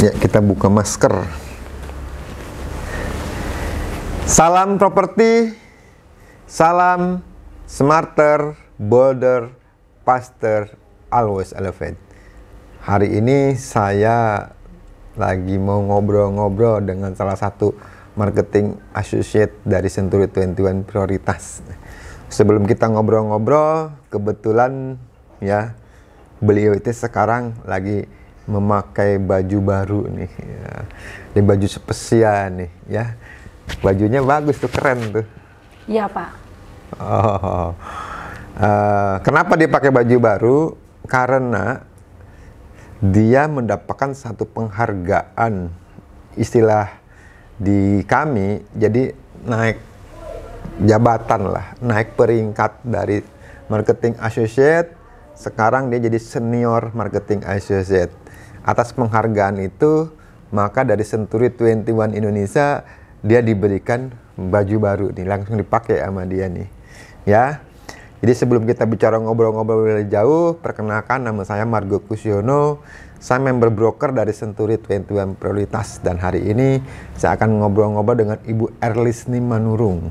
Ya, kita buka masker. Salam properti, salam smarter, bolder, faster, always elevate. Hari ini saya lagi mau ngobrol-ngobrol dengan salah satu marketing associate dari Century 21 Prioritas. Sebelum kita ngobrol-ngobrol, kebetulan ya beliau itu sekarang lagi memakai baju baru nih ya. Ini baju spesial nih ya. Bajunya bagus tuh, keren tuh. Iya Pak. Kenapa dia pakai baju baru? Karena dia mendapatkan satu penghargaan, istilah di kami, jadi naik jabatan lah, naik peringkat dari marketing associate, sekarang dia jadi senior marketing associate. Atas penghargaan itu, maka dari Century 21 Indonesia dia diberikan baju baru nih, langsung dipakai sama dia nih ya. Jadi sebelum kita bicara ngobrol-ngobrol lebih jauh, perkenalkan, nama saya Margo Kusiono, saya member broker dari Century 21 Prioritas, dan hari ini saya akan ngobrol-ngobrol dengan Ibu Erlisni Manurung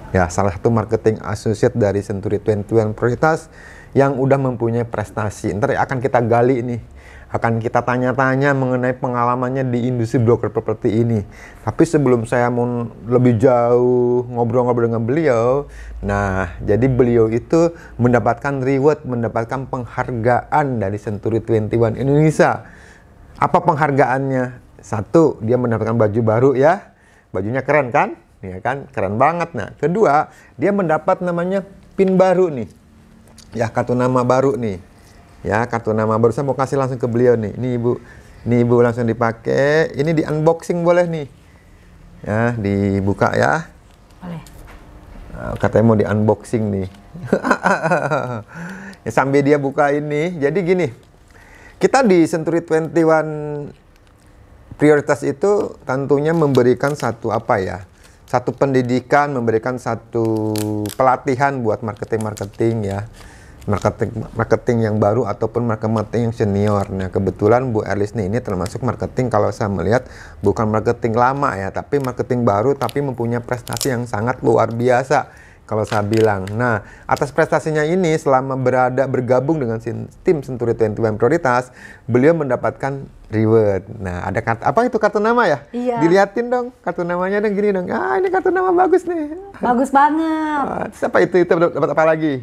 ya, salah satu marketing associate dari Century 21 Prioritas yang udah mempunyai prestasi. Ntar akan kita gali nih, akan kita tanya-tanya mengenai pengalamannya di industri broker properti ini. Tapi sebelum saya mau lebih jauh ngobrol-ngobrol dengan beliau, nah jadi beliau itu mendapatkan reward, mendapatkan penghargaan dari Century 21 Indonesia. Apa penghargaannya? Satu, dia mendapatkan baju baru ya, bajunya keren kan? Ya kan, keren banget. Nah, kedua, dia mendapat namanya pin baru nih, ya kartu nama baru nih. Ya, kartu nama baru saya mau kasih langsung ke beliau nih. Ini ibu langsung dipakai. Ini di unboxing boleh nih. Ya, dibuka ya. Boleh. Nah, katanya mau di unboxing nih. Ya, sambil dia buka ini. Jadi gini, kita di Century 21 Prioritas itu tentunya memberikan satu apa ya? Satu pendidikan, memberikan satu pelatihan buat marketing ya. Marketing yang baru ataupun marketing yang senior. Nah, kebetulan Bu Erlisni ini termasuk marketing, kalau saya melihat bukan marketing lama ya, tapi marketing baru, tapi mempunyai prestasi yang sangat luar biasa kalau saya bilang. Nah, atas prestasinya ini selama bergabung dengan tim Century 21 Prioritas, beliau mendapatkan reward. Nah, ada apa itu kartu nama ya? Iya. Dilihatin dong kartu namanya dong, gini dong. Ah, ini kartu nama bagus nih. Bagus banget. Siapa itu dapat apa lagi?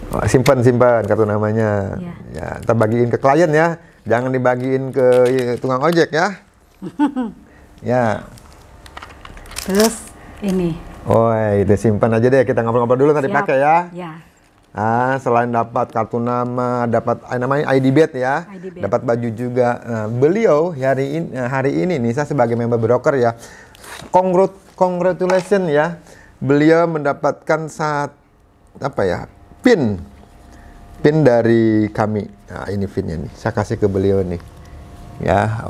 Oh, simpan kartu namanya. Iya. Ya, ntar bagiin ke klien ya. Jangan dibagiin ke tukang ojek ya. Ya. Terus ini. Oh, itu simpan aja deh. Kita ngobrol-ngobrol dulu, nanti pakai ya. Ya. Selain dapat kartu nama, dapat namanya ID badge ya. ID badge. Dapat baju juga. Nah, beliau hari ini nih, saya sebagai member broker ya. Congratulations ya. Beliau mendapatkan pin dari kami. Nah, ini pinnya nih, saya kasih ke beliau nih ya.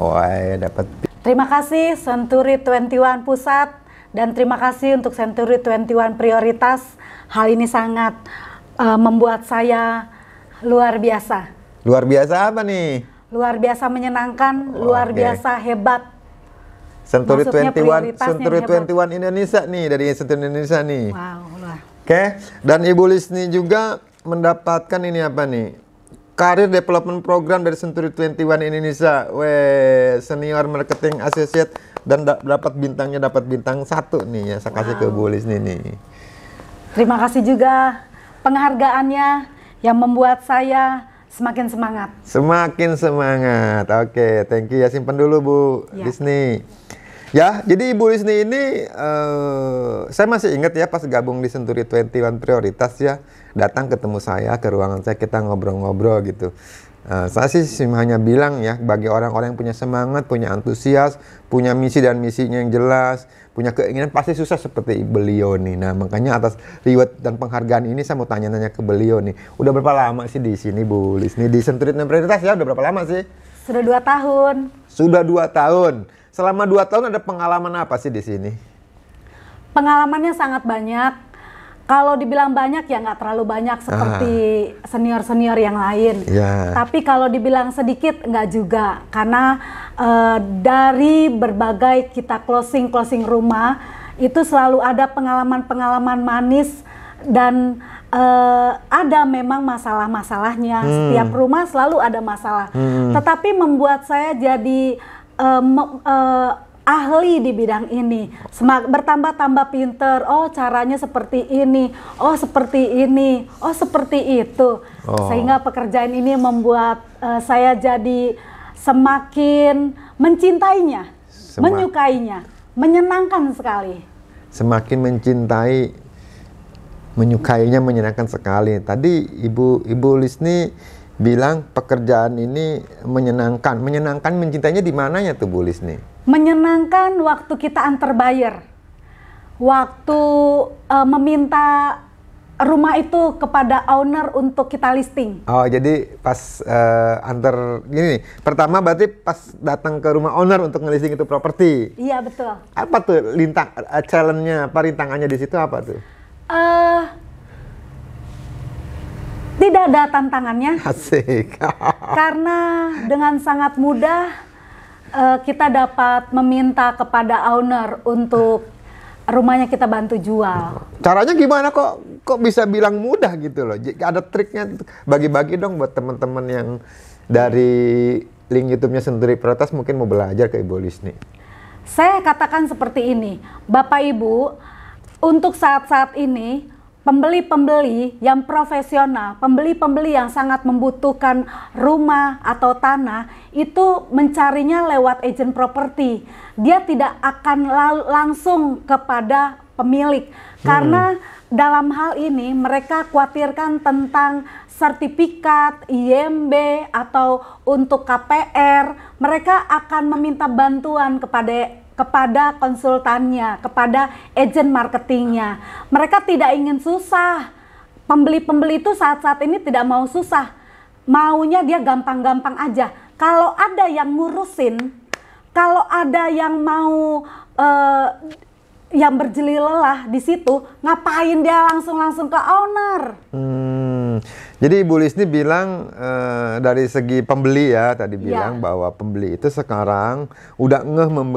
Dapat pin. Terima kasih Century 21 Pusat, dan terima kasih untuk Century 21 Prioritas. Hal ini sangat membuat saya luar biasa. Luar biasa apa nih? Luar biasa menyenangkan, luar biasa hebat. Century Maksudnya 21 Indonesia nih, dari Century Indonesia nih. Wow, luar. Oke, dan Ibu Lisni juga mendapatkan ini apa nih? Career Development Program dari Century 21 Indonesia. Senior Marketing Associate, dan dapat bintang 1 nih ya. Saya kasih ke Bu Lisni nih. Terima kasih juga penghargaannya yang membuat saya semakin semangat. Semakin semangat. Oke, thank you ya. Simpan dulu Bu Lisni. Ya, jadi Ibu Lisni ini saya masih ingat ya pas gabung di Century 21 Prioritas ya, datang ketemu saya ke ruangan saya, kita ngobrol-ngobrol gitu. Saya sih hanya bilang ya, bagi orang-orang yang punya semangat, punya antusias, punya misi dan misinya yang jelas, punya keinginan, pasti susah seperti beliau nih. Nah, makanya atas reward dan penghargaan ini saya mau tanya-tanya ke beliau nih. Udah berapa lama sih di sini Bu Lisni, di Century 21 Prioritas ya? Udah berapa lama sih? Sudah 2 tahun. Sudah 2 tahun. Selama 2 tahun ada pengalaman apa sih di sini? Pengalamannya sangat banyak. Kalau dibilang banyak ya nggak terlalu banyak seperti senior-senior yang lain. Ya. Tapi kalau dibilang sedikit nggak juga, karena dari berbagai kita closing rumah itu selalu ada pengalaman-pengalaman manis dan ada memang masalah-masalahnya. Setiap rumah selalu ada masalah. Tetapi membuat saya jadi ahli di bidang ini, bertambah-tambah pinter. Oh, caranya seperti ini, oh seperti ini, oh seperti itu. Sehingga pekerjaan ini membuat saya jadi semakin mencintainya, menyukainya, menyenangkan sekali. Semakin mencintai, menyukainya, menyenangkan sekali. Tadi Ibu Lisni bilang pekerjaan ini menyenangkan. Menyenangkan, mencintainya di mananya tuh Bu Lisni? Menyenangkan waktu kita antar buyer, waktu meminta rumah itu kepada owner untuk kita listing. Oh, jadi pas antar gini nih, pertama berarti pas datang ke rumah owner untuk ngelisting itu properti. Iya, betul. Apa tuh challenge-nya, rintangannya di situ apa tuh? Tidak ada tantangannya. Asik. Karena dengan sangat mudah kita dapat meminta kepada owner untuk rumahnya kita bantu jual. Caranya gimana kok bisa bilang mudah gitu loh? Ada triknya? Bagi-bagi dong buat teman-teman yang dari link YouTube-nya Senturi Prioritas mungkin mau belajar ke Ibu Lisni. Saya katakan seperti ini, Bapak Ibu, untuk saat-saat ini pembeli-pembeli yang profesional, pembeli-pembeli yang sangat membutuhkan rumah atau tanah, itu mencarinya lewat agen properti. Dia tidak akan langsung kepada pemilik, karena dalam hal ini mereka khawatirkan tentang sertifikat, IMB, atau untuk KPR. Mereka akan meminta bantuan kepada konsultannya, kepada agen marketingnya. Mereka tidak ingin susah. Pembeli-pembeli itu saat-saat ini tidak mau susah. Maunya dia gampang-gampang aja. Kalau ada yang ngurusin, kalau ada yang mau yang berjeli lelah di situ, ngapain dia langsung ke owner? Jadi Ibu Lisni bilang dari segi pembeli ya, tadi bilang bahwa pembeli itu sekarang udah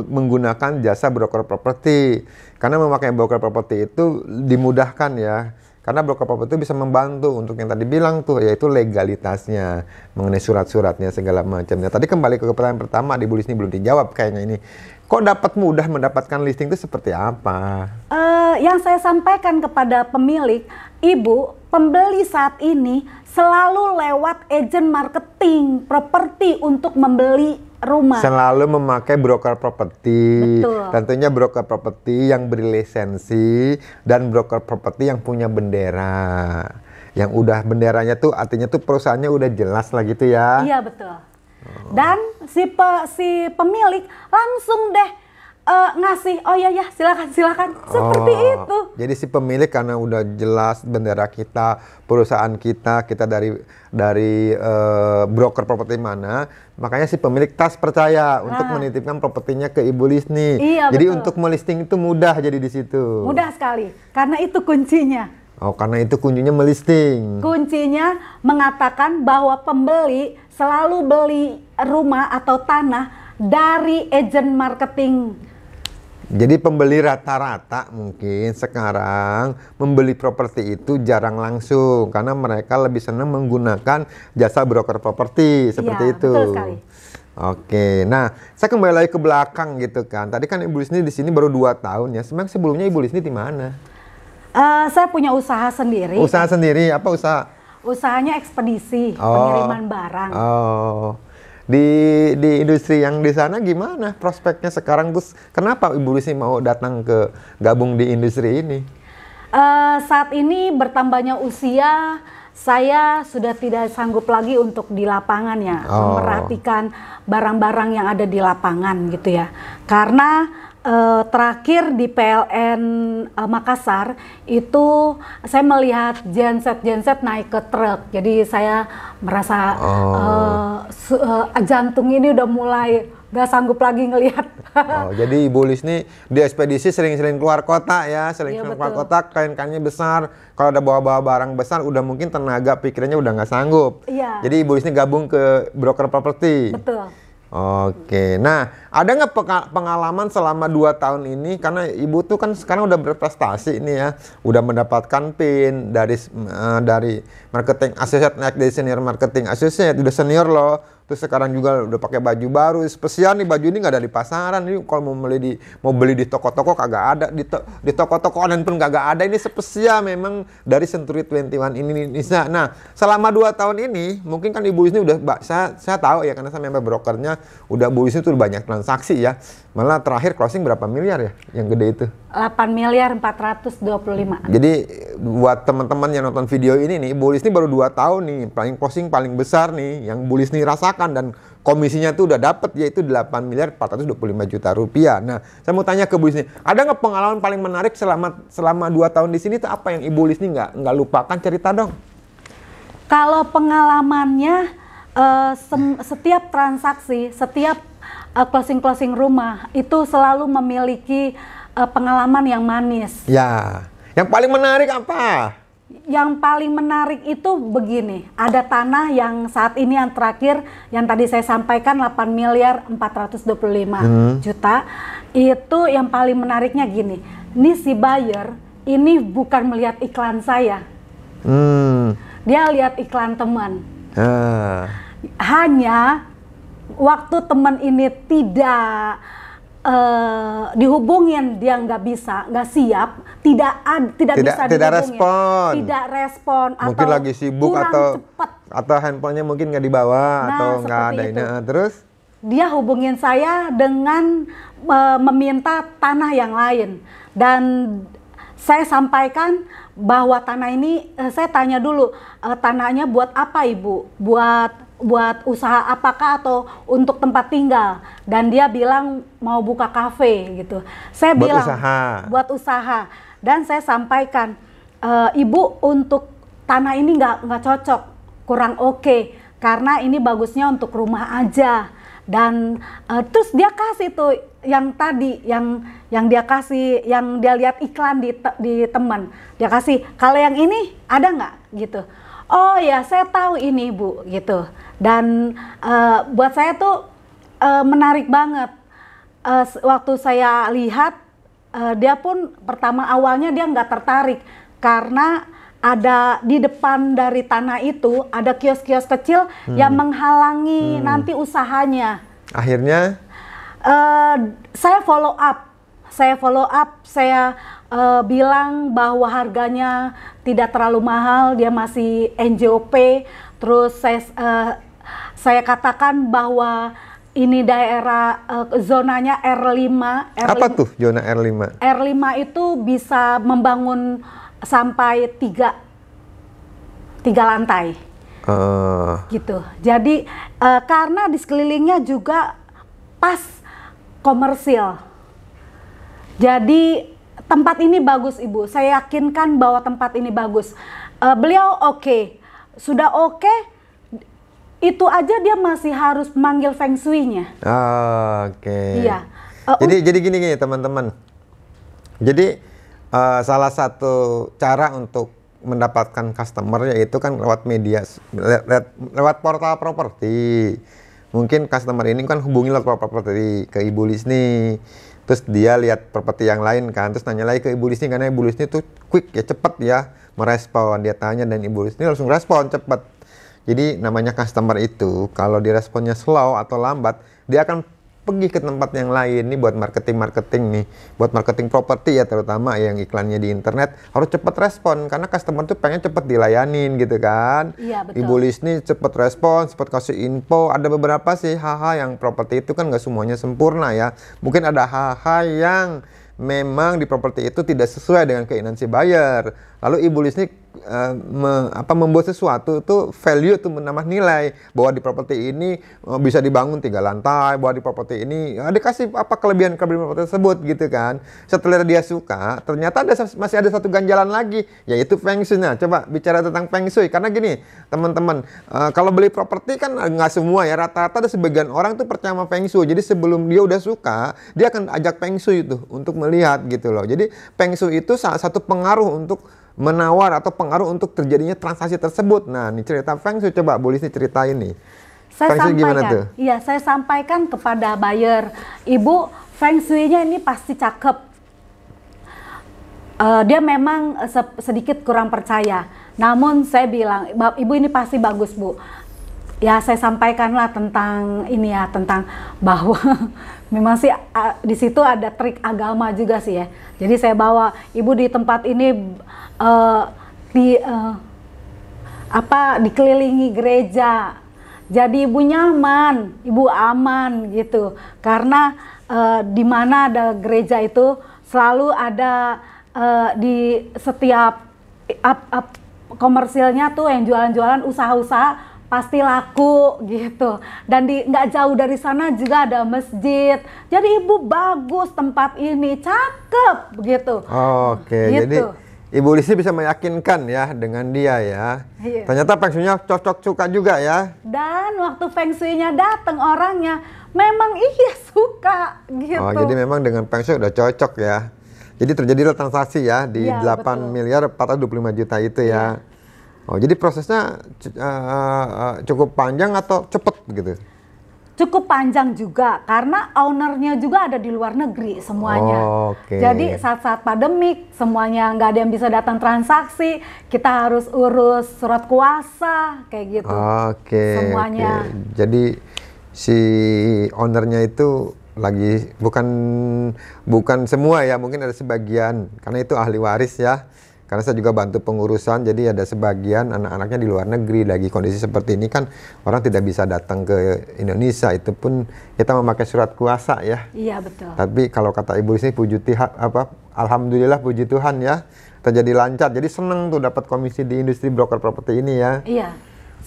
menggunakan jasa broker properti. Karena memakai broker properti itu dimudahkan ya. Karena broker properti itu bisa membantu untuk yang tadi bilang tuh, yaitu legalitasnya, mengenai surat-suratnya segala macamnya. Tadi kembali ke pertanyaan pertama, Ibu Lisni belum dijawab kayaknya ini. Kok dapat mudah mendapatkan listing itu seperti apa? Yang saya sampaikan kepada pemilik, Ibu, pembeli saat ini selalu lewat agen marketing properti untuk membeli rumah. Selalu memakai broker properti. Betul. Tentunya broker properti yang berlisensi dan broker properti yang punya bendera. Yang udah benderanya tuh artinya tuh perusahaannya udah jelas lah gitu ya. Iya, betul. Dan si pemilik langsung deh ngasih, oh ya silakan seperti itu. Jadi si pemilik karena udah jelas bendera kita, perusahaan kita dari broker properti mana, makanya si pemilik tas percaya untuk menitipkan propertinya ke Ibu Lisni. Iya, jadi betul. untuk melisting itu mudah jadi di situ. Mudah sekali, karena itu kuncinya. Oh, karena itu kuncinya melisting. Kuncinya mengatakan bahwa pembeli selalu beli rumah atau tanah dari agen marketing. Jadi pembeli rata-rata mungkin sekarang membeli properti itu jarang langsung karena mereka lebih senang menggunakan jasa broker properti seperti itu. Betul sekali. Oke, nah saya kembali lagi ke belakang gitu kan. Tadi kan Ibu Lisni di sini baru 2 tahun ya. Sebenarnya sebelumnya Ibu Lisni di mana? Saya punya usaha sendiri. Usaha sendiri, apa usaha? Usahanya ekspedisi, pengiriman barang. Di industri yang di sana gimana prospeknya sekarang? Terus kenapa Ibu Lisni mau datang ke gabung di industri ini? Saat ini bertambahnya usia, saya sudah tidak sanggup lagi untuk di lapangan ya, memperhatikan barang-barang yang ada di lapangan gitu ya. Karena terakhir di PLN Makassar itu saya melihat genset naik ke truk, jadi saya merasa jantung ini udah mulai nggak sanggup lagi ngelihat. Oh, jadi Ibu Lis nih di ekspedisi sering-sering keluar kota ya, Iya, keluar betul. kota, kain-kainnya besar. Kalau ada bawa-bawa barang besar, udah mungkin tenaga pikirannya udah nggak sanggup. Iya. Jadi Ibu Lis nih gabung ke broker properti. Betul. Oke, nah ada nggak pengalaman selama 2 tahun ini, karena ibu tuh kan sekarang udah berprestasi ini ya, udah mendapatkan PIN dari marketing associate naik dari senior marketing associate, udah senior loh, terus sekarang juga udah pakai baju baru spesial nih, baju ini nggak ada di pasaran, ini kalau mau beli di toko-toko kagak ada, di toko-toko online pun kagak ada, ini spesial memang dari Century 21 Indonesia. Nah selama 2 tahun ini mungkin kan Ibu Lis ini udah, saya tahu ya karena saya member brokernya, udah Bu Lis itu banyak transaksi ya. Malah terakhir closing berapa miliar ya yang gede itu? 8.425. Jadi buat teman-teman yang nonton video ini nih, Bu Lis ini baru 2 tahun nih, paling closing paling besar nih yang Bu Lis nih rasakan, dan komisinya tuh udah dapet yaitu 8.425 juta rupiah. Nah, saya mau tanya ke Bu Lis nih, ada nggak pengalaman paling menarik selama 2 tahun di sini tuh apa yang Ibu Lis nih nggak lupakan, cerita dong? Kalau pengalamannya setiap transaksi, setiap closing rumah itu selalu memiliki pengalaman yang manis. Ya, yang paling menarik apa? Yang paling menarik itu begini, ada tanah yang saat ini yang terakhir yang tadi saya sampaikan 8.425 juta. Itu yang paling menariknya gini, ini si buyer ini bukan melihat iklan saya, dia lihat iklan teman. Hanya waktu teman ini tidak dihubungin, dia nggak bisa, nggak siap, tidak bisa dihubungin, tidak respon, mungkin atau lagi sibuk kurang cepat, atau handphonenya mungkin nggak dibawa, atau nggak ada ini. Terus dia hubungin saya dengan meminta tanah yang lain, dan saya sampaikan bahwa tanah ini, saya tanya dulu, tanahnya buat apa Ibu? Buat usaha apakah atau untuk tempat tinggal? Dan dia bilang mau buka kafe gitu. Saya bilang buat usaha. Dan saya sampaikan, Ibu untuk tanah ini nggak cocok, kurang oke, karena ini bagusnya untuk rumah aja. Dan terus dia kasih tuh yang tadi, yang dia kasih, yang dia lihat iklan di teman, dia kasih, kalau yang ini ada nggak gitu. Oh ya, saya tahu ini Bu gitu. Dan buat saya tuh menarik banget. Waktu saya lihat, dia pun pertama awalnya dia nggak tertarik karena ada di depan dari tanah itu ada kios-kios kecil yang menghalangi nanti usahanya. Akhirnya saya follow up, saya bilang bahwa harganya tidak terlalu mahal, dia masih NJOP. Terus saya katakan bahwa ini daerah zonanya R5. Apa tuh zona R5? R5 itu bisa membangun sampai 3 lantai. Gitu. Jadi karena di sekelilingnya juga pas komersil. Jadi tempat ini bagus Ibu. Saya yakinkan bahwa tempat ini bagus. Beliau oke. Sudah oke. Itu aja dia masih harus manggil feng shui-nya. Oke. Iya. Jadi gini teman-teman. Jadi salah satu cara untuk mendapatkan customer yaitu kan lewat media, lewat portal properti. Mungkin customer ini kan hubungi lewat properti ke Ibu Lis nih. Terus dia lihat properti yang lain kan, terus nanya lagi ke Ibu Lis nih, karena Ibu Lis nih tuh quick ya, cepet ya merespon. Dia tanya dan Ibu Lis ini langsung respon cepet. Jadi namanya customer itu kalau diresponnya slow atau lambat, dia akan pergi ke tempat yang lain nih buat marketing nih, buat marketing properti ya, terutama yang iklannya di internet harus cepet respon karena customer tuh pengen cepet dilayanin gitu kan. Iya, betul. Ibu Lis nih cepet respon, cepet kasih info. Ada beberapa sih hal-hal yang properti itu kan nggak semuanya sempurna ya. Mungkin ada hal-hal yang memang di properti itu tidak sesuai dengan keinginan si buyer. Lalu Ibu Lis nih membuat sesuatu itu value itu menambah nilai, bahwa di properti ini bisa dibangun 3 lantai, bahwa di properti ini dikasih apa kelebihan properti tersebut gitu kan. Setelah dia suka, ternyata masih ada satu ganjalan lagi, yaitu feng shui. Nah, coba bicara tentang feng shui, karena gini teman-teman, kalau beli properti kan nggak semua ya, rata-rata ada sebagian orang tuh percaya sama feng shui. Jadi sebelum dia udah suka, dia akan ajak feng shui itu untuk melihat gitu loh. Jadi feng shui itu salah satu pengaruh untuk menawar atau pengaruh untuk terjadinya transaksi tersebut. Nah, ini cerita feng shui, coba Bu Lisni ceritain nih. Saya sampaikan, iya, saya sampaikan kepada buyer, Ibu, feng shui-nya ini pasti cakep. Dia memang sedikit kurang percaya. Namun saya bilang, Ibu ini pasti bagus, Bu. Ya, saya sampaikanlah tentang ini ya, tentang bahwa memang sih di situ ada trik agama juga sih ya. Jadi saya bawa Ibu di tempat ini dikelilingi gereja. Jadi Ibu nyaman, Ibu aman gitu. Karena di mana ada gereja itu selalu ada di setiap komersilnya tuh yang jualan-jualan usaha-usaha pasti laku gitu. Dan nggak jauh dari sana juga ada masjid. Jadi Ibu bagus tempat ini, cakep begitu. Oke, gitu. Jadi Ibu Lisni bisa meyakinkan ya dengan dia ya. Iya. Ternyata feng shui-nya cocok suka juga ya. Dan waktu feng shui-nya datang orangnya memang iya suka gitu. Oh, jadi memang dengan feng shui udah cocok ya. Jadi terjadilah transaksi ya di 8 miliar 425 juta itu ya. Oh, jadi prosesnya cukup panjang atau cepet gitu? Cukup panjang juga, karena ownernya juga ada di luar negeri semuanya. Jadi saat-saat pandemik semuanya nggak ada yang bisa datang transaksi, kita harus urus surat kuasa kayak gitu. Semuanya. Jadi si ownernya itu lagi bukan semua ya, mungkin ada sebagian, karena itu ahli waris ya. Karena saya juga bantu pengurusan, jadi ada sebagian anak-anaknya di luar negeri. Lagi kondisi seperti ini kan orang tidak bisa datang ke Indonesia, itu pun kita memakai surat kuasa ya. Iya, betul. Tapi kalau kata Ibu Lisni, alhamdulillah puji Tuhan ya, terjadi lancar. Jadi seneng tuh dapat komisi di industri broker properti ini ya. Iya,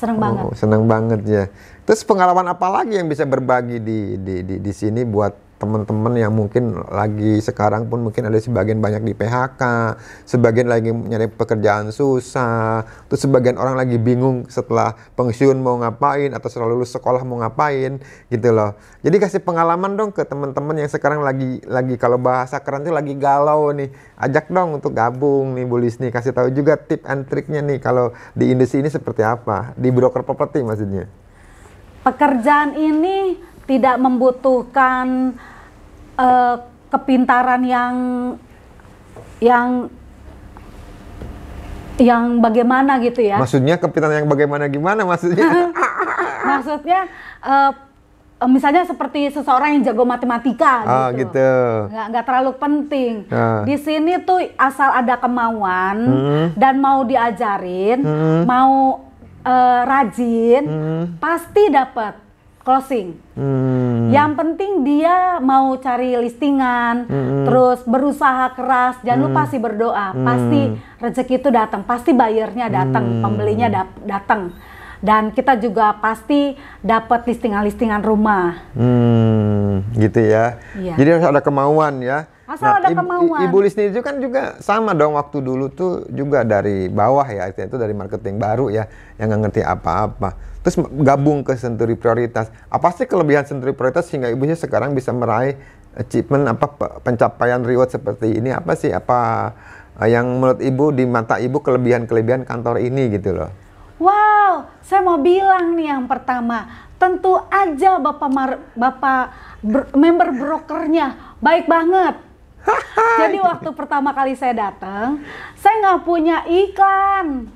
seneng banget. Seneng banget ya. Terus pengalaman apa lagi yang bisa berbagi di sini buat teman-teman yang mungkin lagi sekarang pun mungkin ada sebagian banyak di PHK, sebagian lagi nyari pekerjaan susah, terus sebagian orang lagi bingung setelah pensiun mau ngapain atau setelah lulus sekolah mau ngapain gitu loh. Jadi kasih pengalaman dong ke teman-teman yang sekarang lagi kalau bahasa keren itu lagi galau nih. Ajak dong untuk gabung nih Bu Lisni, kasih tahu juga tip and triknya nih kalau di industri ini seperti apa, di broker properti maksudnya. Pekerjaan ini tidak membutuhkan kepintaran yang bagaimana gitu ya. Maksudnya kepintaran yang bagaimana gimana maksudnya? Maksudnya misalnya seperti seseorang yang jago matematika gitu. Nggak terlalu penting. Di sini tuh asal ada kemauan dan mau diajarin, mau rajin, pasti dapat closing. Yang penting dia mau cari listingan, terus berusaha keras, jangan lupa sih berdoa. Pasti rezeki itu datang, pasti bayarnya datang, pembelinya datang. Dan kita juga pasti dapat listingan-listingan rumah. Gitu ya. Iya. Jadi harus ada kemauan ya. Asal ada kemauan. Ibu Lisni itu kan juga sama dong, waktu dulu tuh juga dari bawah ya, itu dari marketing baru ya, yang nggak ngerti apa-apa. Terus gabung ke Senturi Prioritas. Apa sih kelebihan Senturi Prioritas sehingga ibunya sekarang bisa meraih achievement pencapaian reward seperti ini? Apa sih yang menurut ibu, di mata ibu, kelebihan-kelebihan kantor ini gitu loh? Wow, saya mau bilang nih yang pertama, tentu aja member brokernya baik banget. Jadi waktu pertama kali saya datang, saya nggak punya iklan.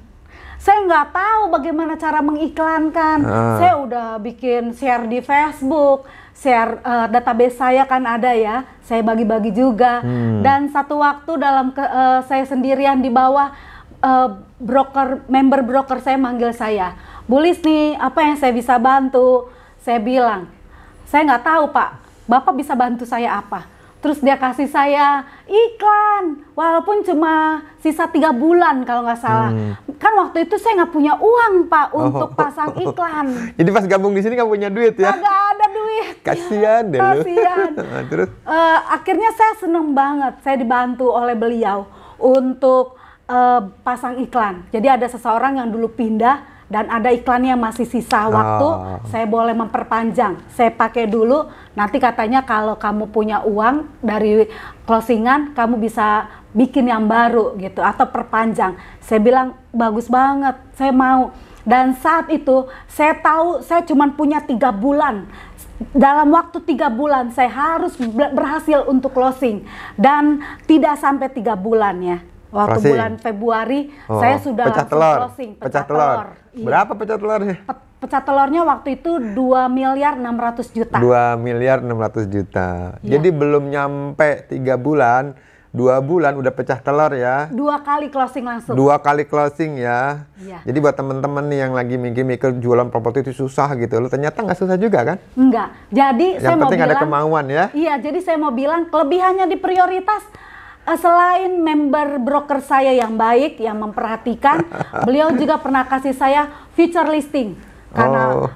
Saya nggak tahu bagaimana cara mengiklankan. Saya udah bikin share di Facebook, share database saya kan ada ya, saya bagi-bagi juga. Dan satu waktu saya sendirian di bawah, member broker saya manggil saya, Bu Lisni, apa yang saya bisa bantu? Saya bilang, saya nggak tahu Pak, Bapak bisa bantu saya apa? Terus dia kasih saya iklan, walaupun cuma sisa 3 bulan kalau nggak salah. Kan waktu itu saya nggak punya uang Pak untuk pasang iklan. Jadi pas gabung di sini kamu punya duit ya? Nggak ada duit. Kasian deh lu. Kasian. Terus? Akhirnya saya seneng banget, saya dibantu oleh beliau untuk pasang iklan. Jadi ada seseorang yang dulu pindah dan ada iklannya masih sisa waktu, saya boleh memperpanjang. Saya pakai dulu, nanti katanya kalau kamu punya uang dari closingan, kamu bisa bikin yang baru gitu, atau perpanjang. Saya bilang, bagus banget, saya mau. Dan saat itu, saya tahu saya cuma punya 3 bulan. Dalam waktu 3 bulan, saya harus berhasil untuk closing. Dan tidak sampai 3 bulan ya. Waktu closing. Bulan Februari, saya sudah pecah langsung telur. closing. Pecah telur. Iya. Berapa pecah telurnya? Pecah telurnya waktu itu 2 miliar 600 juta. 2 miliar 600 juta. Iya. Jadi belum nyampe 3 bulan, 2 bulan udah pecah telur ya. 2 kali closing langsung. 2 kali closing ya. Iya. Jadi buat temen-temen nih yang lagi mikir-mikir jualan properti itu susah gitu loh. Ternyata nggak susah juga kan? Enggak. Jadi Yang saya mau penting bilang, ada kemauan ya. Iya, jadi saya mau bilang kelebihannya di prioritas. Selain member broker saya yang baik, yang memperhatikan, beliau juga pernah kasih saya future listing. Karena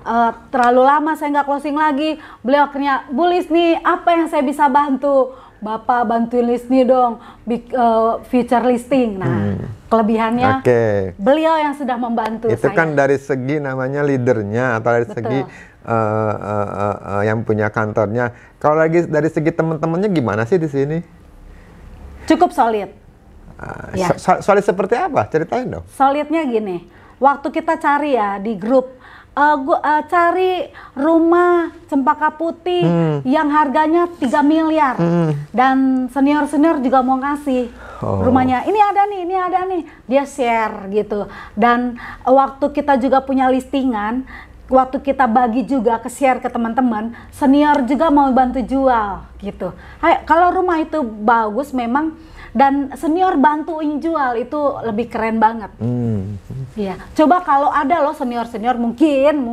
terlalu lama saya nggak closing lagi, beliau akhirnya, Bu Lisni, apa yang saya bisa bantu? Bapak bantuin Lisni dong, future listing. Nah, kelebihannya beliau yang sudah membantu itu saya. kan dari segi namanya leadernya atau dari Betul. segi yang punya kantornya. Kalau lagi dari segi teman-temannya gimana sih di sini? Cukup solid. Ya. Solid seperti apa? Ceritain dong. Solidnya gini, waktu kita cari ya di grup, cari rumah Cempaka Putih yang harganya 3 miliar. Dan senior-senior juga mau ngasih rumahnya, ini ada nih, dia share gitu. Dan waktu kita juga punya listingan, waktu kita bagi juga ke share ke teman-teman, senior juga mau bantu jual gitu. Kalau rumah itu bagus memang dan senior bantuin jual, itu lebih keren banget. Iya. Coba kalau ada loh senior-senior mungkin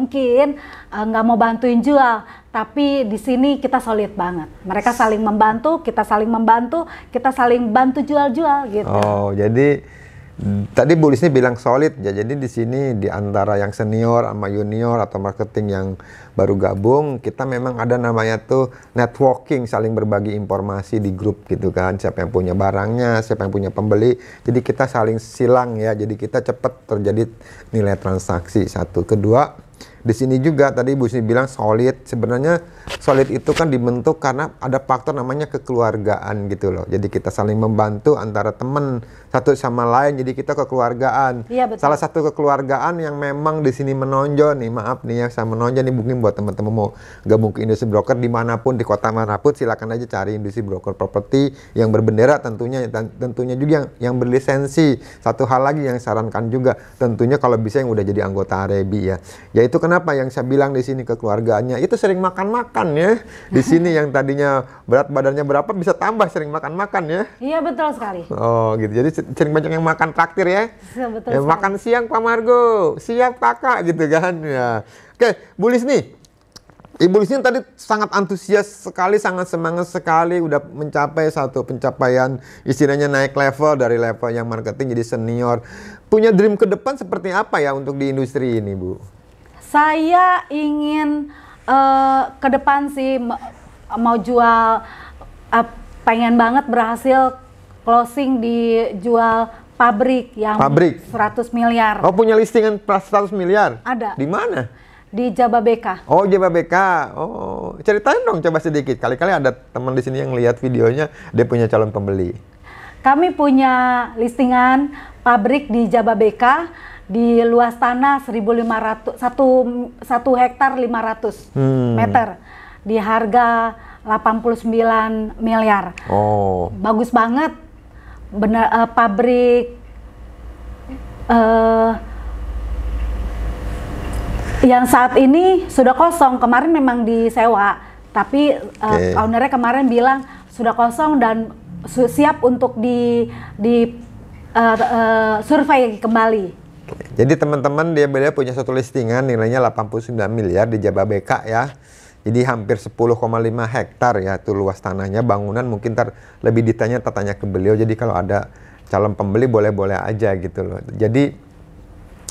nggak mau bantuin jual, tapi di sini kita solid banget. Mereka saling membantu, kita saling membantu, kita saling bantu jual-jual gitu. Oh, jadi tadi Bu Lisni bilang solid ya. Jadi di sini di antara yang senior sama junior atau marketing yang baru gabung, kita memang ada namanya tuh networking, saling berbagi informasi di grup gitu kan. Siapa yang punya barangnya, siapa yang punya pembeli. Jadi kita saling silang ya. Jadi kita cepat terjadi nilai transaksi. Satu, kedua, di sini juga tadi Bu Lisni bilang solid. Sebenarnya solid itu kan dibentuk karena ada faktor namanya kekeluargaan gitu loh. Jadi kita saling membantu antara teman satu sama lain. Jadi kita kekeluargaan. Iya, betul. Salah satu kekeluargaan yang memang di sini menonjol nih, maaf nih ya, saya menonjol nih mungkin buat teman-teman mau gabung ke industri broker dimanapun di kota manapun, silakan aja cari industri broker properti yang berbendera tentunya, dan tentunya juga yang berlisensi. Satu hal lagi yang sarankan juga tentunya kalau bisa yang udah jadi anggota AREBI ya. Yaitu kenapa yang saya bilang di sini kekeluargaannya itu sering makan-makan ya. Di sini yang tadinya berat badannya berapa bisa tambah sering makan-makan ya. Iya, betul sekali. Oh gitu, jadi sering banyak yang makan traktir ya. Betul Ya, sekali. makan siang Pak Margo, siap kakak gitu kan ya. Oke, Bu Lisni. Ibu Lisni tadi sangat antusias sekali, sangat semangat sekali, udah mencapai satu pencapaian istilahnya naik level dari level yang marketing jadi senior. Punya dream ke depan seperti apa ya untuk di industri ini, Bu? Saya ingin ke depan sih mau jual, pengen banget berhasil closing di jual pabrik yang 100 miliar. Oh, punya listingan 100 miliar? Ada. Di mana? Di Jababeka. Oh, Jababeka. Oh, ceritain dong coba sedikit. Kali-kali ada teman di sini yang lihat videonya, dia punya calon pembeli. Kami punya listingan pabrik di Jababeka di luas tanah 1.500, 1 hektar 500 meter di harga 89 miliar. Oh. Bagus banget. Benar, pabrik yang saat ini sudah kosong. Kemarin memang disewa, tapi ownernya kemarin bilang sudah kosong dan siap untuk di survei kembali. Jadi teman-teman dia punya satu listingan nilainya 89 miliar di Jababeka ya. Jadi hampir 10,5 hektar ya itu luas tanahnya. Bangunan mungkin lebih detailnya tanya ke beliau. Jadi kalau ada calon pembeli boleh-boleh aja gitu loh. Jadi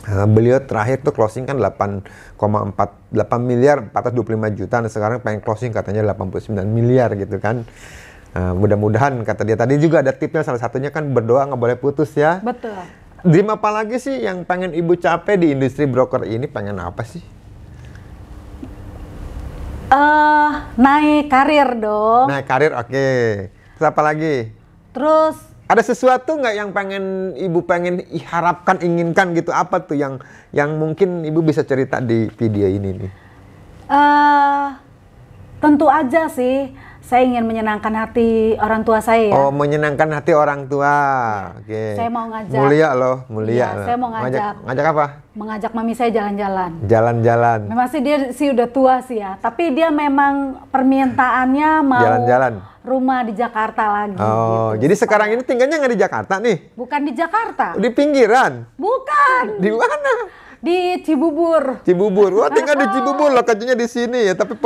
beliau terakhir tuh closing kan 8 miliar 425 juta. Nah sekarang pengen closing katanya 89 miliar gitu kan. Mudah-mudahan kata dia tadi juga ada tipnya, salah satunya kan berdoa nggak boleh putus ya. Betul. Dream apa lagi sih yang pengen ibu capai di industri broker ini? Pengen apa sih? Naik karir dong. Naik karir, oke. Terus apa lagi? Terus Ada sesuatu nggak yang ibu pengen harapkan, inginkan gitu? Apa tuh yang mungkin ibu bisa cerita di video ini nih? tentu aja sih saya ingin menyenangkan hati orang tua saya ya. Oh, menyenangkan hati orang tua. Oke. Saya mau ngajak. Mulia loh, mulia. Iya, loh. saya mau ngajak. Ngajak apa? Mengajak mami saya jalan-jalan. Jalan-jalan. Memang sih dia sih udah tua sih ya, tapi dia memang permintaannya mau Jalan-jalan. rumah di Jakarta lagi. Oh, gitu. jadi sekarang ini tinggalnya nggak di Jakarta nih? Bukan di Jakarta. Di pinggiran? Bukan. Di mana? Di Cibubur. Cibubur. Wah, tinggal di Cibubur, lokasinya di sini ya. Tapi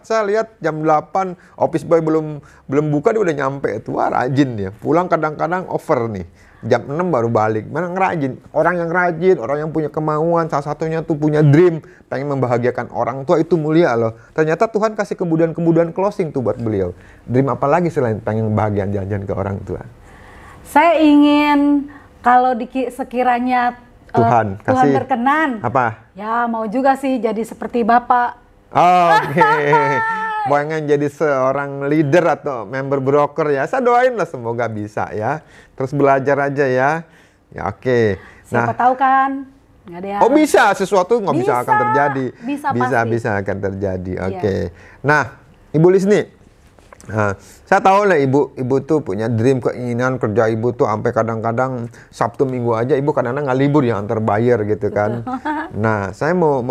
saya lihat jam 8 office boy belum buka dia udah nyampe tuh. Wah, rajin dia. Pulang kadang-kadang over nih. Jam 6 baru balik. Mana ngerajin? Orang yang rajin, orang yang punya kemauan, salah satunya tuh punya dream, pengen membahagiakan orang tua, itu mulia loh. Ternyata Tuhan kasih kemudahan-kemudahan closing tuh buat beliau. Dream apa lagi selain pengen bahagian jalan-jalan ke orang tua? Saya ingin kalau sekiranya Tuhan Tuhan berkenan. Apa? Ya mau juga sih jadi seperti Bapak. Oke. Pengen jadi seorang leader atau member broker ya. Saya doain lah semoga bisa ya. Terus belajar aja ya. Ya oke. Siapa tahu kan? Nggak ada yang... Oh bisa, sesuatu nggak bisa akan terjadi. Bisa akan terjadi. Oke. Nah, Ibu Lisni. Nah, saya tahu lah ibu tuh punya dream, keinginan kerja ibu tuh sampai kadang-kadang Sabtu Minggu aja ibu kadang-kadang nggak libur ya antar buyer gitu kan. Nah, saya mau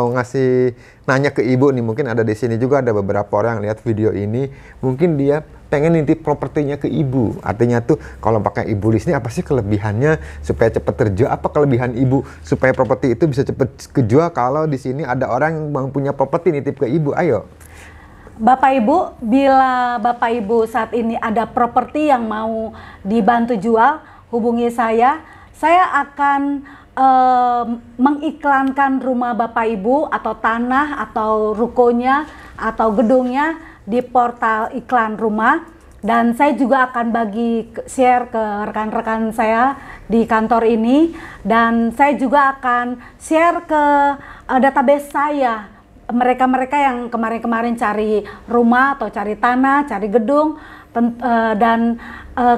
ngasih nanya ke ibu nih, mungkin ada di sini juga ada beberapa orang yang lihat video ini, mungkin dia pengen nitip propertinya ke ibu. Artinya tuh kalau pakai Ibu Lisni apa sih kelebihannya supaya cepat terjual? Apa kelebihan ibu supaya properti itu bisa cepat kejual kalau di sini ada orang yang punya properti nitip ke ibu? Ayo. Bapak Ibu, bila Bapak Ibu saat ini ada properti yang mau dibantu jual, hubungi saya. Saya akan mengiklankan rumah Bapak Ibu atau tanah atau rukonya atau gedungnya di portal iklan rumah. Dan saya juga akan share ke rekan-rekan saya di kantor ini. Dan saya juga akan share ke database saya. Mereka-mereka yang kemarin-kemarin cari rumah atau cari tanah, cari gedung, dan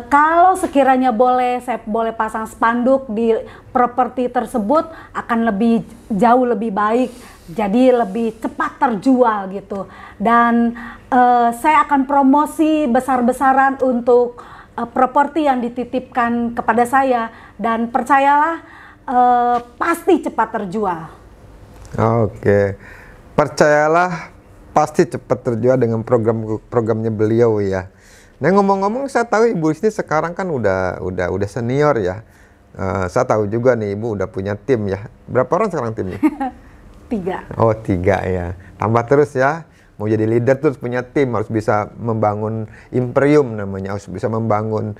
kalau sekiranya saya boleh pasang spanduk di properti tersebut akan jauh lebih baik, jadi lebih cepat terjual gitu. Dan saya akan promosi besar-besaran untuk properti yang dititipkan kepada saya, dan percayalah pasti cepat terjual. Oke. Percayalah pasti cepat terjual dengan programnya beliau ya. Nah ngomong-ngomong, saya tahu Ibu Lisni sekarang kan udah senior ya. Saya tahu juga nih Ibu udah punya tim ya. Berapa orang sekarang timnya? 3. Oh 3 ya. Tambah terus ya. Mau jadi leader terus punya tim, harus bisa membangun imperium namanya, harus bisa membangun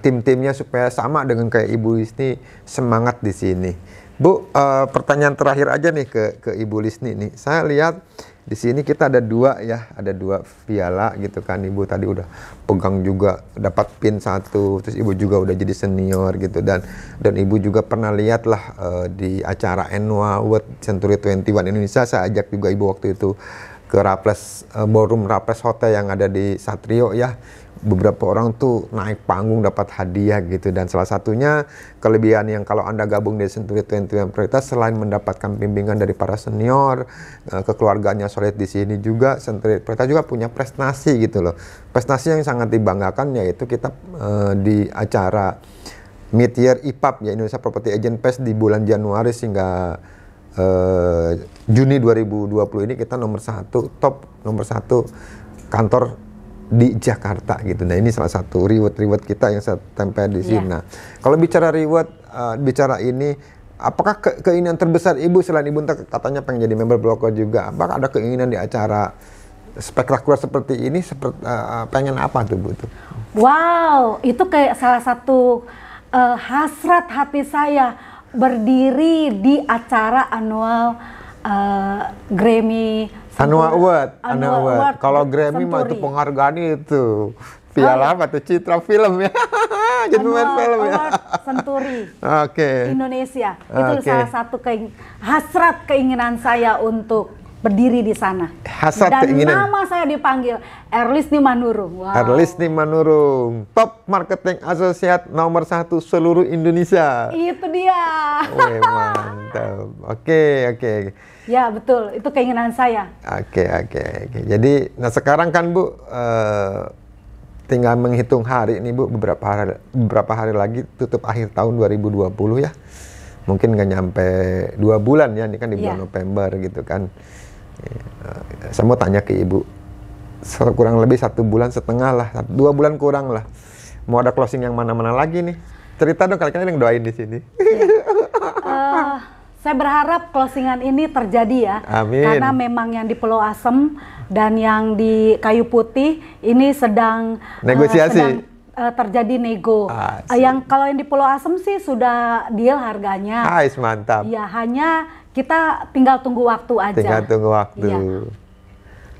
tim-timnya supaya sama dengan kayak Ibu Lisni semangat di sini. Bu, pertanyaan terakhir aja nih ke Ibu Lisni nih. Saya lihat di sini kita ada 2 ya, ada 2 piala gitu kan. Ibu tadi udah pegang juga, dapat pin 1, terus Ibu juga udah jadi senior gitu, dan Ibu juga pernah lihat lah di acara Annual World Century 21 Indonesia. Saya ajak juga Ibu waktu itu ke ballroom Raples Hotel yang ada di Satrio ya. Beberapa orang tuh naik panggung dapat hadiah gitu, dan salah satunya kelebihan yang kalau Anda gabung di Century 21 Prioritas, selain mendapatkan bimbingan dari para senior, kekeluarganya solid di sini juga, Century Prioritas juga punya prestasi gitu loh. Prestasi yang sangat dibanggakan yaitu kita di acara Mid-Year IPAP ya, Indonesia Property Agent Fest di bulan Januari hingga Juni 2020 ini kita nomor 1 kantor di Jakarta gitu. Nah ini salah satu reward kita yang saya tempel di sini. Nah kalau bicara reward, bicara ini apakah keinginan terbesar Ibu selain Ibu katanya pengen jadi member broker juga, apakah ada keinginan di acara spektakuler seperti ini, pengen apa tuh Bu? Wow, itu kayak salah satu hasrat hati saya, berdiri di acara annual Grammy Annual Award. Kalau Grammy mah itu Century. penghargaan itu. Piala apa tuh? Citra film ya. Jadi pemain Annual film ya. Award Century Oke. Indonesia. Itu Oke. salah satu hasrat keinginan saya untuk berdiri di sana. Hasrat Dan keinginan. nama saya dipanggil Erlisni Manurung. Wow. Erlisni Manurung, top marketing associate nomor 1 seluruh Indonesia. Itu dia. Wih, mantap. Oke. Ya betul, itu keinginan saya. Oke. Jadi, nah sekarang kan Bu, tinggal menghitung hari nih Bu, beberapa hari lagi tutup akhir tahun 2020 ya. Mungkin nggak nyampe 2 bulan ya, ini kan di bulan Iya. November gitu kan. Saya mau tanya ke Ibu, kurang lebih 1,5 bulan lah, 2 bulan kurang lah. Mau ada closing yang mana-mana lagi nih? Cerita dong, kalian yang doain di sini. Saya berharap closingan ini terjadi ya. Amin. Karena memang yang di Pulau Asem dan yang di Kayu Putih ini sedang Negosiasi. terjadi nego. Asik. Yang kalau yang di Pulau Asem sih sudah deal harganya. Ais, mantap. Ya hanya kita tinggal tunggu waktu aja. Tinggal tunggu waktu. Iya.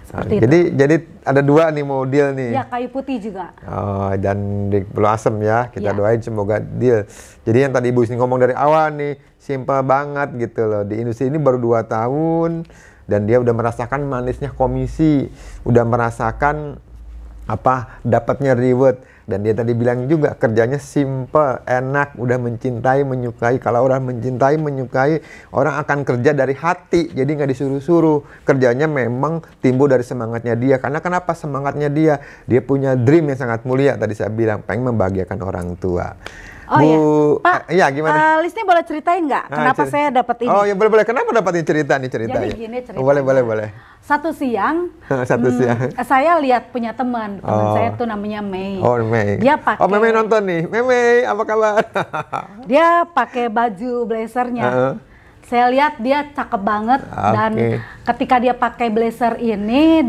Seperti Jadi ada 2 nih mau deal nih. Ya Kayu Putih juga. Oh, dan di Pulau Asem ya, kita Ya. doain semoga deal. Jadi yang tadi Ibu ngomong dari awal nih, simpel banget gitu loh. Di industri ini baru 2 tahun, dan dia udah merasakan manisnya komisi, udah merasakan dapatnya reward. Dan dia tadi bilang juga kerjanya simple, enak, udah mencintai, menyukai. Kalau orang mencintai, menyukai, orang akan kerja dari hati, jadi nggak disuruh-suruh. Kerjanya memang timbul dari semangatnya dia. Karena kenapa semangatnya dia? Dia punya dream yang sangat mulia. Tadi saya bilang pengen membahagiakan orang tua. Oh Bu, iya, Pak. iya gimana? Lisni boleh ceritain nggak kenapa saya dapat ini? Oh ya boleh. Kenapa dapat ini cerita nih ceritanya? Jadi gini ceritanya. Boleh. Satu siang, Siang. saya lihat punya teman Oh. saya tuh namanya Mei. Oh, Mei. Dia pakai. Oh, Mei nonton nih. Mei, apa kabar? Dia pakai baju blazernya. Heeh. Saya lihat dia cakep banget dan Oke. ketika dia pakai blazer ini,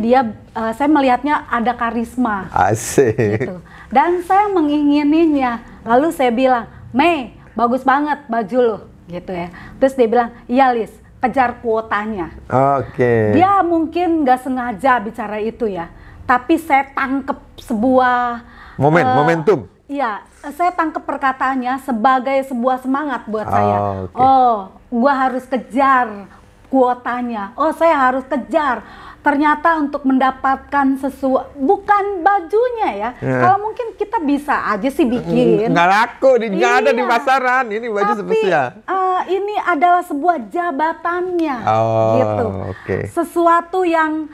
saya melihatnya ada karisma. Asik. Gitu. Dan saya mengingininya. Lalu saya bilang, Mei, bagus banget baju lo, gitu ya. Terus dia bilang, iya Lis, kejar kuotanya. Oke. Dia mungkin nggak sengaja bicara itu ya, tapi saya tangkep sebuah Momentum. Iya, saya tangkep perkataannya sebagai sebuah semangat buat saya. oke. Oh, gua harus kejar kuotanya. Oh, saya harus kejar. Ternyata untuk mendapatkan sesuatu, bukan bajunya ya. Ya. Kalau mungkin kita bisa aja sih bikin. Nggak laku, nggak ada di Iya. pasaran. Ini baju Tapi spesial. ini adalah sebuah jabatannya, Oh, gitu. oke. Sesuatu yang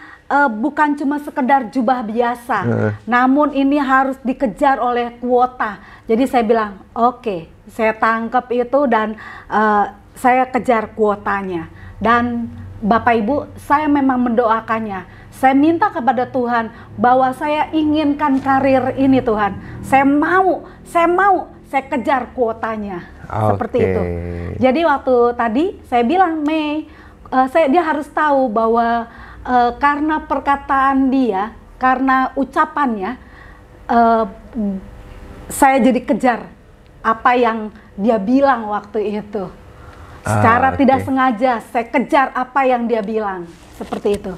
bukan cuma sekedar jubah biasa, namun ini harus dikejar oleh kuota. Jadi saya bilang, oke, saya tangkap itu dan saya kejar kuotanya. Dan Bapak Ibu, saya memang mendoakannya. Saya minta kepada Tuhan bahwa saya inginkan karir ini Tuhan. Saya mau, saya kejar kuotanya. Seperti Oke. itu. Jadi waktu tadi saya bilang, Mei, dia harus tahu bahwa karena perkataan dia, karena ucapannya, saya jadi kejar apa yang dia bilang waktu itu. Secara oke. tidak sengaja, saya kejar apa yang dia bilang. Seperti itu.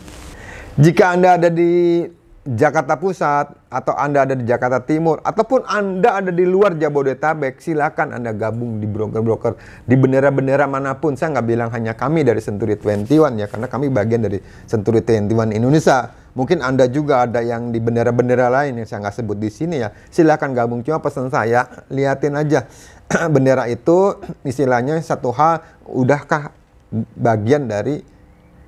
Jika Anda ada di Jakarta Pusat, atau Anda ada di Jakarta Timur, ataupun Anda ada di luar Jabodetabek, silakan Anda gabung di broker-broker, di bendera-bendera manapun. Saya nggak bilang hanya kami dari Century 21 ya, karena kami bagian dari Century 21 Indonesia. Mungkin Anda juga ada yang di bendera-bendera lain yang saya nggak sebut di sini ya. Silakan gabung, cuma pesan saya, liatin aja. Bendera itu istilahnya satu hal, udahkah bagian dari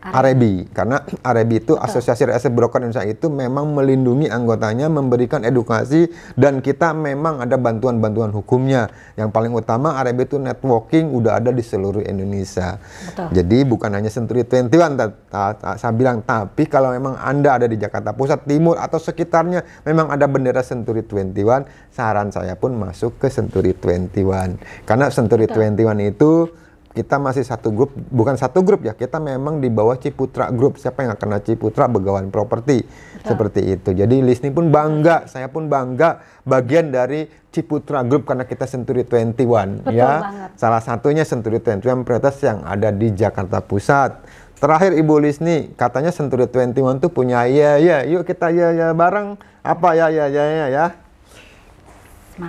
AREBI, karena AREBI itu Asosiasi Real Estate Broker Indonesia itu memang melindungi anggotanya, memberikan edukasi, dan kita memang ada bantuan-bantuan hukumnya. Yang paling utama AREBI itu networking udah ada di seluruh Indonesia. Betul. Jadi bukan hanya Century 21, saya bilang, tapi kalau memang Anda ada di Jakarta Pusat, Timur, atau sekitarnya memang ada bendera Century 21, saran saya pun masuk ke Century 21. Karena Century 21 itu kita masih satu grup, bukan satu grup ya, kita memang di bawah Ciputra Group. Siapa yang kena Ciputra Begawan Properti, seperti itu. Jadi Lisni pun bangga, saya pun bangga bagian dari Ciputra Group karena kita Century 21. Betul ya. banget. Salah satunya Century 21 prioritas yang ada di Jakarta Pusat. Terakhir Ibu Lisni, katanya Century 21 tuh punya yuk kita ya bareng. Apa ya.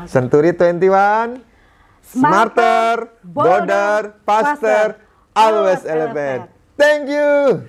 Century 21 Smarter, bolder, faster, always elevate. Thank you.